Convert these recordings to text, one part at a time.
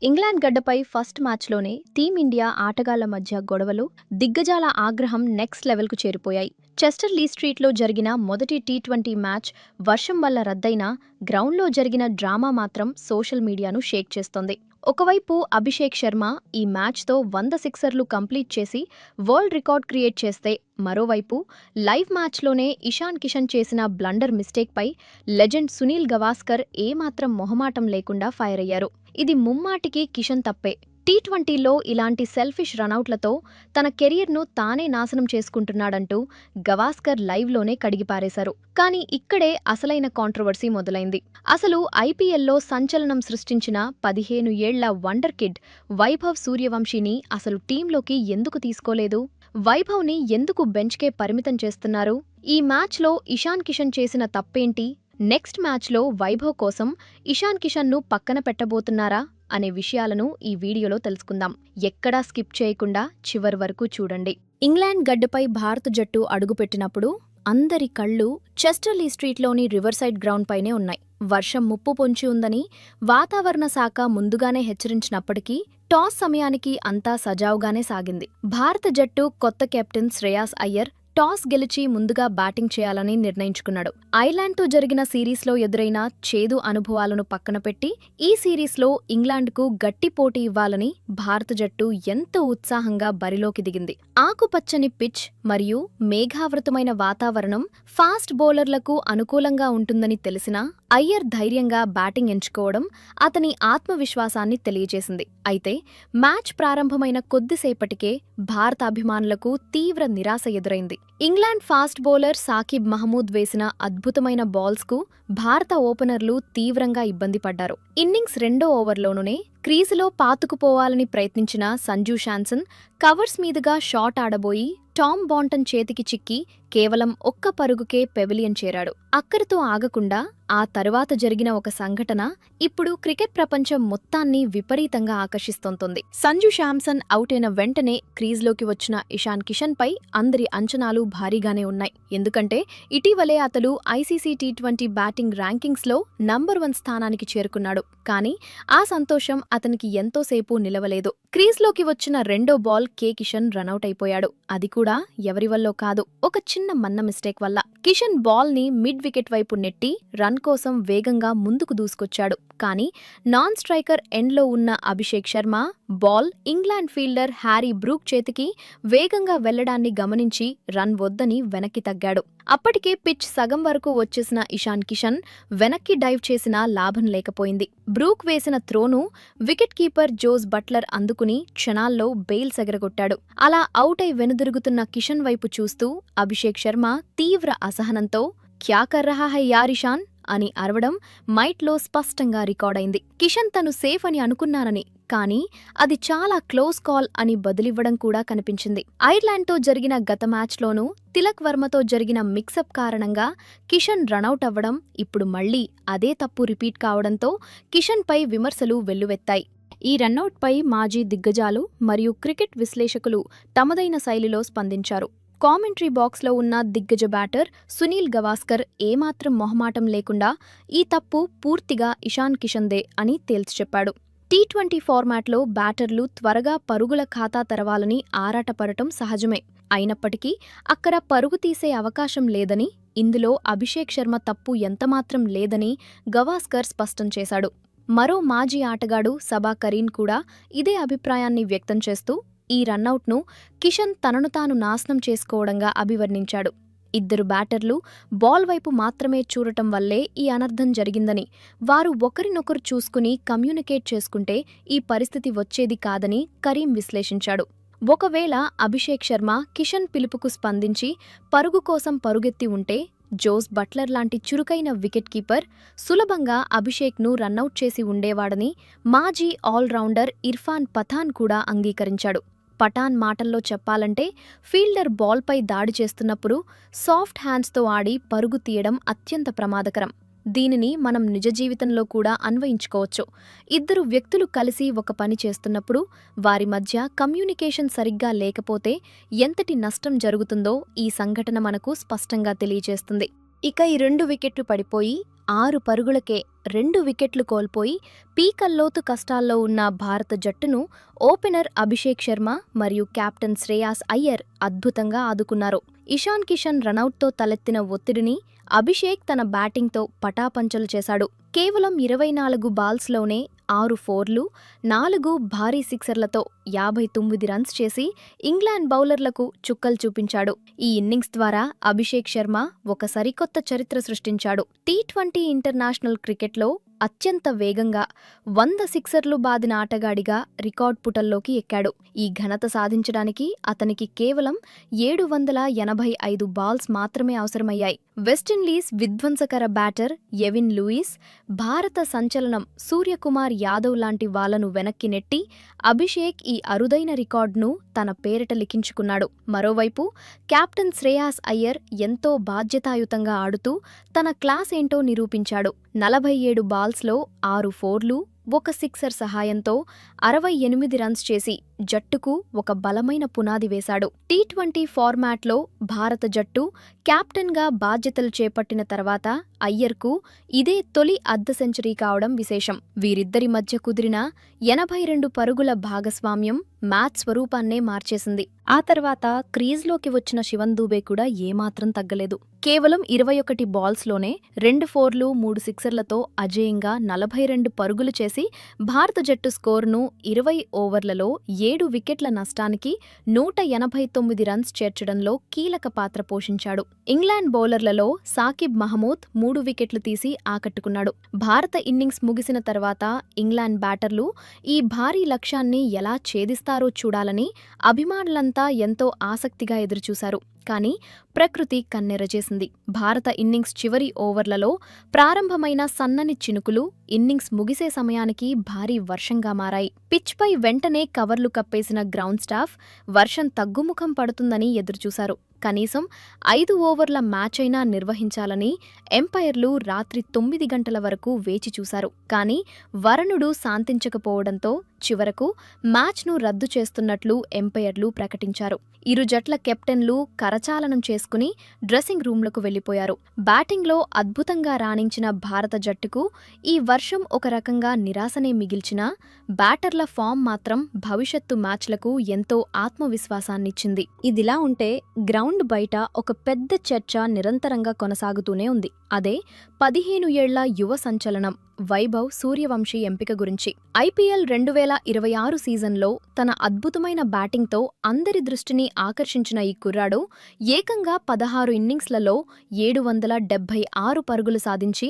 England గడ్డపై first మ్యాచ్లోనే team India ఆటగాళ్ల మధ్య గొడవలు, దిగ్గజాల ఆగ్రహం నెక్స్ట్ లెవెల్కు చేరిపోయాయి. చెస్టర్ లీ స్ట్రీట్లో జరిగిన మొదటి టీ20 మ్యాచ్ వర్షం వల్ల రద్దయినా గ్రౌండ్లో జరిగిన డ్రామా మాత్రం సోషల్ మీడియాను షేక్ చేస్తోంది. ఒకవైపు అభిషేక్ శర్మ ఈ మ్యాచ్తో 100 సిక్సర్లు కంప్లీట్ చేసి వరల్డ్ రికార్డ్ క్రియేట్ చేస్తే, మరోవైపు లైవ్ మ్యాచ్లోనే ఇషాన్ కిషన్ చేసిన బ్లండర్ మిస్టేక్పై లెజెండ్ సునీల్ గవాస్కర్ ఏమాత్రం మొహమాటం లేకుండా ఫైర్ అయ్యారు. ఇది ముమ్మాటికి కిషన్ తప్పే. టీ20లో ఇలాంటి సెల్ఫిష్ రనౌట్లతో తన కెరియర్ను తానే నాశనం చేసుకుంటున్నాడంటూ గవాస్కర్ లైవ్లోనే కడిగిపారేశారు. కానీ ఇక్కడే అసలైన కాంట్రవర్సీ మొదలైంది. అసలు ఐపీఎల్లో సంచలనం సృష్టించిన 15 ఏళ్ల వండర్ కిడ్ వైభవ్ సూర్యవంశీని అసలు టీంలోకి ఎందుకు తీసుకోలేదు? వైభవ్ని ఎందుకు బెంచ్కే పరిమితం చేస్తున్నారు? ఈ మ్యాచ్లో ఇషాన్ కిషన్ చేసిన తప్పేంటి? నెక్స్ట్ మ్యాచ్లో వైభవ్ కోసం ఇషాన్ కిషన్ను పక్కన పెట్టబోతున్నారా అనే విషయాలను ఈ వీడియోలో తెలుసుకుందాం. ఎక్కడా స్కిప్ చేయకుండా చివరి వరకు చూడండి. ఇంగ్లాండ్ గడ్డపై భారత జట్టు అడుగుపెట్టినప్పుడు అందరి కళ్ళు చెస్టర్ లీ స్ట్రీట్లోని రివర్సైడ్ గ్రౌండ్ పైనే ఉన్నాయి. వర్షం ముప్పు పొంచి ఉందని వాతావరణ శాఖ ముందుగానే హెచ్చరించినప్పటికీ టాస్ సమయానికి అంతా సజావుగానే సాగింది. భారత జట్టు కొత్త కెప్టెన్ శ్రేయాస్ అయ్యర్ టాస్ గెలిచి ముందుగా బ్యాటింగ్ చేయాలని నిర్ణయించుకున్నాడు. ఐర్లాండ్తో జరిగిన సిరీస్లో ఎదురైన చేదు అనుభవాలను పక్కనపెట్టి ఈ సిరీస్లో ఇంగ్లాండ్కు గట్టి పోటీ ఇవ్వాలని భారత జట్టు ఎంతో ఉత్సాహంగా బరిలోకి దిగింది. ఆకుపచ్చని పిచ్ మరియు మేఘావృతమైన వాతావరణం ఫాస్ట్ బౌలర్లకు అనుకూలంగా ఉంటుందని తెలిసినా అయ్యర్ ధైర్యంగా బ్యాటింగ్ ఎంచుకోవడం అతని ఆత్మవిశ్వాసాన్ని తెలియజేసింది. అయితే మ్యాచ్ ప్రారంభమైన కొద్దిసేపటికే భారత అభిమానులకు తీవ్ర నిరాశ ఎదురైంది. England fast bowler Saqib Mahmood వేసిన అద్భుతమైన బాల్స్కు భారత ఓపెనర్లు తీవ్రంగా ఇబ్బంది పడ్డారు. ఇన్నింగ్స్ రెండో ఓవర్లోనే క్రీజులో పాతుకుపోవాలని ప్రయత్నించిన సంజూ శాంసన్ కవర్స్ మీదుగా షాట్ ఆడబోయి టామ్ బాంటన్ చేతికి చిక్కి కేవలం ఒక్క పరుగుకే పెవిలియన్ చేరాడు. అక్కడితో ఆగకుండా ఆ తరువాత జరిగిన ఒక సంఘటన ఇప్పుడు క్రికెట్ ప్రపంచం మొత్తాన్ని విపరీతంగా ఆకర్షిస్తోంది. సంజూ శాంసన్ అవుట్ అయిన వెంటనే క్రీజ్లోకి వచ్చిన ఇషాన్ కిషన్ పై అందరి అంచనాలు భారీగానే ఉన్నాయి. ఎందుకంటే ఇటీవలే అతడు ఐసీసీ టీ20 బ్యాటింగ్ ర్యాంకింగ్స్లో నంబర్ 1 స్థానానికి చేరుకున్నాడు. కానీ ఆ సంతోషం అతనికి ఎంతోసేపు నిలవలేదు. క్రీజ్లోకి వచ్చిన రెండో బాల్ కే కిషన్ రనౌట్ అయిపోయాడు. అది కూడా ఎవరి వల్లో కాదు, ఒక చిన్న మన్న మిస్టేక్ వల్ల. కిషన్ బాల్ ని మిడ్ వికెట్ వైపు నెట్టి రన్ కోసం వేగంగా ముందుకు దూసుకొచ్చాడు. కానీ నాన్ స్ట్రైకర్ ఎండ్లో ఉన్న Abhishek Sharma ball England fielder Harry Brook చేతికి వేగంగా వెళ్లడాన్ని గమనించి రన్ వద్దని వెనక్కి తగ్గాడు. అప్పటికే పిచ్ సగం వరకు వచ్చేసిన ఇషాన్ కిషన్ వెనక్కి డైవ్ చేసినా లాభం లేకపోయింది. బ్రూక్ వేసిన త్రోను వికెట్ కీపర్ జోస్ బట్లర్ అందుకుని క్షణాల్లో బెయిల్స్ ఎగరగొట్టాడు. అలా అవుట్ అయి వెనుదిరుగుతున్న కిషన్ వైపు చూస్తూ అభిషేక్ శర్మ తీవ్ర అసహనంతో క్యా కర్ రహా హై యార్ ఇషాన్ అని అరవడం మైట్లో స్పష్టంగా రికార్డైంది. కిషన్ తను సేఫ్ అని అనుకున్నానని, కానీ అది చాలా క్లోజ్ కాల్ అని బదులివ్వడం కూడా కనిపించింది. ఐర్లాండ్తో జరిగిన గత మ్యాచ్లోనూ తిలక్ వర్మతో జరిగిన మిక్సప్ కారణంగా కిషన్ రనౌట్ అవ్వడం ఇప్పుడు మళ్లీ అదే తప్పు రిపీట్ కావడంతో కిషన్పై విమర్శలు వెల్లువెత్తాయి. ఈ రన్అట్పై మాజీ దిగ్గజాలు మరియు క్రికెట్ విశ్లేషకులు తమదైన శైలిలో స్పందించారు. కామెంటరీ బాక్స్లో ఉన్న దిగ్గజ బ్యాటర్ సునీల్ గవాస్కర్ ఏమాత్రం మొహమాటం లేకుండా ఈ తప్పు పూర్తిగా ఇషాన్ కిషన్దే అని తేల్చి చెప్పాడు. టీ20 ఫార్మాట్లో బ్యాటర్లు త్వరగా పరుగుల ఖాతా తెరవాలని ఆరాటపడటం సహజమే. అయినప్పటికీ అక్కడ పరుగు తీసే అవకాశం లేదని, ఇందులో అభిషేక్ శర్మ తప్పు ఎంతమాత్రం లేదని గవాస్కర్ స్పష్టం చేశాడు. మరో మాజీ ఆటగాడు సబా కరీన్ కూడా ఇదే అభిప్రాయాన్ని వ్యక్తం చేస్తూ ఈ రన్అట్ను కిషన్ తనను తాను నాశనం చేసుకోవడంగా అభివర్ణించాడు. ఇద్దరు బ్యాటర్లు బాల్ వైపు మాత్రమే చూడటం వల్లే ఈ అనర్థం జరిగిందని, వారు ఒకరినొకరు చూసుకుని కమ్యూనికేట్ చేసుకుంటే ఈ పరిస్థితి వచ్చేది కాదని కరీం విశ్లేషించాడు. ఒకవేళ అభిషేక్ శర్మ కిషన్ పిలుపుకు స్పందించి పరుగు కోసం పరుగెత్తి ఉంటే జోస్ బట్లర్ లాంటి చురుకైన వికెట్ కీపర్ సులభంగా అభిషేక్ను రన్అట్ చేసి ఉండేవాడని మాజీ ఆల్రౌండర్ ఇర్ఫాన్ పఠాన్ కూడా అంగీకరించాడు. పఠాన్ మాటల్లో చెప్పాలంటే ఫీల్డర్ బాల్పై దాడి చేస్తున్నప్పుడు సాఫ్ట్ హ్యాండ్స్తో ఆడి పరుగు తీయడం అత్యంత ప్రమాదకరం. దీనిని మనం నిజ జీవితంలో కూడా అన్వయించుకోవచ్చు. ఇద్దరు వ్యక్తులు కలిసి ఒక పని చేస్తున్నప్పుడు వారి మధ్య కమ్యూనికేషన్ సరిగ్గా లేకపోతే ఎంతటి నష్టం జరుగుతుందో ఈ సంఘటన మనకు స్పష్టంగా తెలియజేస్తుంది. ఇక ఈ 2 వికెట్లు పడిపోయి 6 పరుగులకే 2 వికెట్లు కోల్పోయి పీకల్లోతు కష్టాల్లో ఉన్న భారత జట్టును ఓపెనర్ అభిషేక్ శర్మ మరియు కెప్టెన్ శ్రేయాస్ అయ్యర్ అద్భుతంగా ఆదుకున్నారు. ఇషాన్ కిషన్ రనౌట్తో తలెత్తిన ఒత్తిడిని అభిషేక్ తన బ్యాటింగ్తో పటాపంచలు చేశాడు. కేవలం 24 బాల్స్లోనే 6 ఫోర్లు, 4 భారీ సిక్సర్లతో 59 రన్స్ చేసి ఇంగ్లాండ్ బౌలర్లకు చుక్కలు చూపించాడు. ఈ ఇన్నింగ్స్ ద్వారా అభిషేక్ శర్మ ఒక సరికొత్త చరిత్ర సృష్టించాడు. టీ20 ఇంటర్నేషనల్ క్రికెట్లో అత్యంత వేగంగా 100 సిక్సర్లు బాదిన ఆటగాడిగా రికార్డ్ పుటల్లోకి ఎక్కాడు. ఈ ఘనత సాధించడానికి అతనికి కేవలం 785 బాల్స్ మాత్రమే అవసరమయ్యాయి. వెస్టిండీస్ విధ్వంసకర బ్యాటర్ ఎవిన్ లూయిస్, భారత సంచలనం సూర్యకుమార్ యాదవ్ లాంటి వాళ్లను వెనక్కి నెట్టి అభిషేక్ ఈ అరుదైన రికార్డును తన పేరిట లిఖించుకున్నాడు. మరోవైపు కెప్టెన్ శ్రేయాస్ అయ్యర్ ఎంతో బాధ్యతాయుతంగా ఆడుతూ తన క్లాస్ ఏంటో నిరూపించాడు. 47 బాల్స్లో 6 ఫోర్లు, 1 సిక్సర్ సహాయంతో 68 రన్స్ చేసి జట్టుకు ఒక బలమైన పునాది వేశాడు. టీ20 ఫార్మాట్లో భారత జట్టు కెప్టెన్గా బాధ్యతలు చేపట్టిన తర్వాత అయ్యర్కు ఇదే తొలి అర్ధ సెంచరీ కావడం విశేషం. వీరిద్దరి మధ్య కుదిరిన 82 పరుగుల భాగస్వామ్యం మ్యాచ్ స్వరూపాన్నే మార్చేసింది. ఆ తర్వాత క్రీజ్లోకి వచ్చిన శివన్ దూబే కూడా ఏమాత్రం తగ్గలేదు. కేవలం 21 బాల్స్లోనే 2 ఫోర్లు, 3 సిక్సర్లతో అజేయంగా 42 పరుగులు చేసి భారత జట్టు స్కోరును 20 ఓవర్లలో 7 వికెట్ల నష్టానికి 189 రన్స్ చేర్చడంలో కీలక పాత్ర పోషించాడు. ఇంగ్లాండ్ బౌలర్లలో సాకిబ్ మహమూద్ 3 వికెట్లు తీసి ఆకట్టుకున్నాడు. భారత ఇన్నింగ్స్ ముగిసిన తర్వాత ఇంగ్లాండ్ బ్యాటర్లు ఈ భారీ లక్ష్యాన్ని ఎలా ఛేదిస్తారో చూడాలని అభిమానులంతా ఎంతో ఆసక్తిగా ఎదురుచూశారు. కానీ ప్రకృతి కన్నెరచేసింది. భారత ఇన్నింగ్స్ చివరి ఓవర్లలో ప్రారంభమైన సన్నని చినుకులు ఇన్నింగ్స్ ముగిసే సమయానికి భారీ వర్షంగా మారాయి. పిచ్పై వెంటనే కవర్లు కప్పేసిన గ్రౌండ్ స్టాఫ్ వర్షం తగ్గుముఖం పడుతుందని ఎదురుచూశారు. కనీసం 5 ఓవర్ల మ్యాచ్ అయినా నిర్వహించాలని ఎంపైర్లు రాత్రి 9 గంటల వరకు వేచి చూశారు. కానీ వరుణుడు శాంతించకపోవడంతో చివరకు మ్యాచ్ను రద్దు చేస్తున్నట్లు ఎంపైర్లు ప్రకటించారు. ఇరు జట్ల కెప్టెన్లు కరచాలనం చేసుకుని డ్రెస్సింగ్ రూమ్లకు వెళ్లిపోయారు. బ్యాటింగ్లో అద్భుతంగా రాణించిన భారత జట్టుకు ఈ వర్షం ఒక రకంగా నిరాశనే మిగిల్చినా బ్యాటర్ల ఫామ్ మాత్రం భవిష్యత్తు మ్యాచ్లకు ఎంతో ఆత్మవిశ్వాసాన్నిచ్చింది. ఇదిలా ఉంటే గ్రౌండ్ బయట ఒక పెద్ద చర్చ నిరంతరంగా కొనసాగుతూనే ఉంది. అదే 15 ఏళ్ల యువ సంచలనం వైభవ్ సూర్యవంశీ ఎంపిక గురించి. ఐపీఎల్ 2026 సీజన్లో తన అద్భుతమైన బ్యాటింగ్తో అందరి దృష్టిని ఆకర్షించిన ఈ కుర్రాడు ఏకంగా 16 ఇన్నింగ్స్లలో 776 పరుగులు సాధించి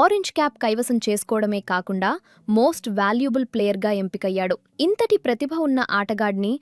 ఆరెంజ్ క్యాప్ కైవసం చేసుకోవడమే కాకుండా మోస్ట్ వాల్యుబుల్ ప్లేయర్గా ఎంపికయ్యాడు. ఇంతటి ప్రతిభ ఉన్న ఆటగాడిని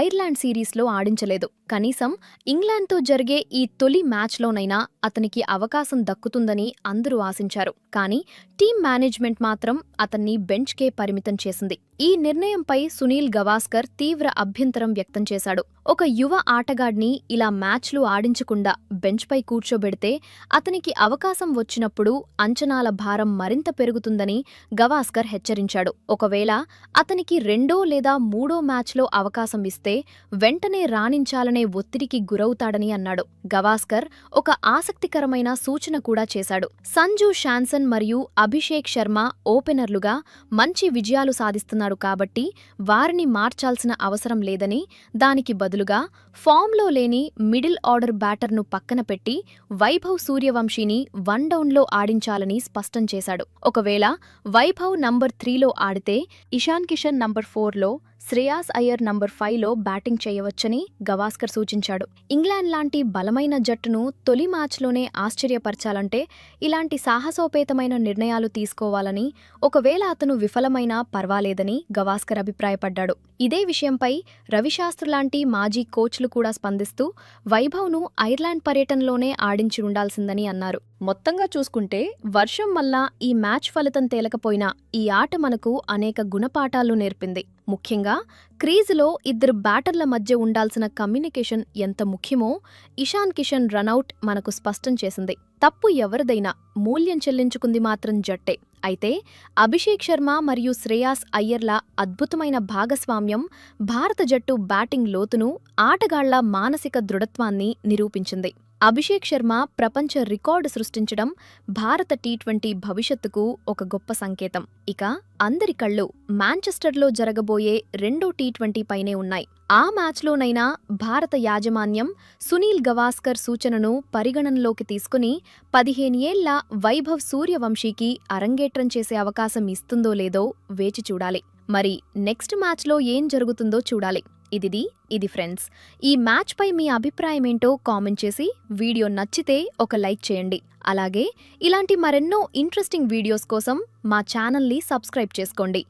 ఐర్లాండ్ సిరీస్లో ఆడించలేదు. కనీసం ఇంగ్లాండ్తో జరిగే ఈ తొలి మ్యాచ్లోనైనా అతనికి అవకాశం దక్కుతుందని అందరూ ఆశించారు. కానీ టీం మేనేజ్మెంట్ మాత్రం అతన్ని బెంచ్కే పరిమితం చేసింది. ఈ నిర్ణయంపై సునీల్ గవాస్కర్ తీవ్ర అభ్యంతరం వ్యక్తం చేశాడు. ఒక యువ ఆటగాడిని ఇలా మ్యాచ్లు ఆడించకుండా బెంచ్పై కూర్చోబెడితే అతనికి అవకాశం వచ్చినప్పుడు అంచనాల భారం మరింత పెరుగుతుందని గవాస్కర్ హెచ్చరించాడు. ఒకవేళ అతనికి 2ో లేదా 3ో మ్యాచ్లో అవకాశం ఇస్తే వెంటనే రాణించాలనే ఒత్తిడికి గురవుతాడని అన్నాడు. గవాస్కర్ ఒక ఆసక్తికరమైన సూచన కూడా చేశాడు. సంజు శాంసన్ మరియు అభిషేక్ శర్మ ఓపెనర్లుగా మంచి విజయాలు సాధిస్తున్నారు కాబట్టి వారిని మార్చాల్సిన అవసరం లేదని, దానికి బదులుగా ఫామ్లో లేని మిడిల్ ఆర్డర్ బ్యాటర్ను పక్కన పెట్టి వైభవ్ సూర్యవంశీని 1 డౌన్లో ఆడించాలని స్పష్టం చేశాడు. ఒకవేళ వైభవ్ నంబర్ 3లో ఆడితే ఇషాన్ కిషన్ నంబర్ 4లో, శ్రేయాస్ అయ్యర్ నంబర్ 5లో బ్యాటింగ్ చేయవచ్చని గవాస్కర్ సూచించాడు. ఇంగ్లాండ్ లాంటి బలమైన జట్టును తొలి మ్యాచ్లోనే ఆశ్చర్యపరచాలంటే ఇలాంటి సాహసోపేతమైన నిర్ణయాలు తీసుకోవాలని, ఒకవేళ అతను విఫలమైనా పర్వాలేదని గవాస్కర్ అభిప్రాయపడ్డాడు. ఇదే విషయంపై రవిశాస్త్రి లాంటి మాజీ కోచ్లు కూడా స్పందిస్తూ వైభవ్ను ఐర్లాండ్ పర్యటనలోనే ఆడించి ఉండాల్సిందని అన్నారు. మొత్తంగా చూసుకుంటే వర్షం వల్ల ఈ మ్యాచ్ ఫలితం తేలకపోయినా ఈ ఆట మనకు అనేక గుణపాఠాలు నేర్పింది. ముఖ్యంగా క్రీజులో ఇద్దరు బ్యాటర్ల మధ్య ఉండాల్సిన కమ్యూనికేషన్ ఎంత ముఖ్యమో ఇషాన్ కిషన్ రనౌట్ మనకు స్పష్టం చేసింది. తప్పు ఎవరిదైనా మూల్యం చెల్లించుకుంది మాత్రం జట్టే. అయితే అభిషేక్ శర్మ మరియు శ్రేయాస్ అయ్యర్ల అద్భుతమైన భాగస్వామ్యం భారత జట్టు బ్యాటింగ్ లోతును, ఆటగాళ్ల మానసిక దృఢత్వాన్ని నిరూపించింది. అభిషేక్ శర్మ ప్రపంచ రికార్డు సృష్టించడం భారత టీ20 భవిష్యత్తుకు ఒక గొప్ప సంకేతం. ఇక అందరి కళ్ళు మాంచెస్టర్లో జరగబోయే రెండో టీ20 పైనే ఉన్నాయి. ఆ మ్యాచ్లోనైనా భారత యాజమాన్యం సునీల్ గవాస్కర్ సూచనను పరిగణనలోకి తీసుకుని 15 ఏళ్ల వైభవ్ సూర్యవంశీకి అరంగేట్రం చేసే అవకాశం ఇస్తుందో లేదో వేచి చూడాలి. మరి నెక్స్ట్ మ్యాచ్లో ఏం జరుగుతుందో చూడాలి. ఇది ఫ్రెండ్స్. ఈ మ్యాచ్ పై మీ అభిప్రాయం ఏంటో కామెంట్ చేసి వీడియో నచ్చితే ఒక లైక్ చేయండి. అలాగే ఇలాంటి మరెన్నో ఇంట్రెస్టింగ్ వీడియోస్ కోసం మా ఛానల్ని సబ్స్క్రైబ్ చేసుకోండి.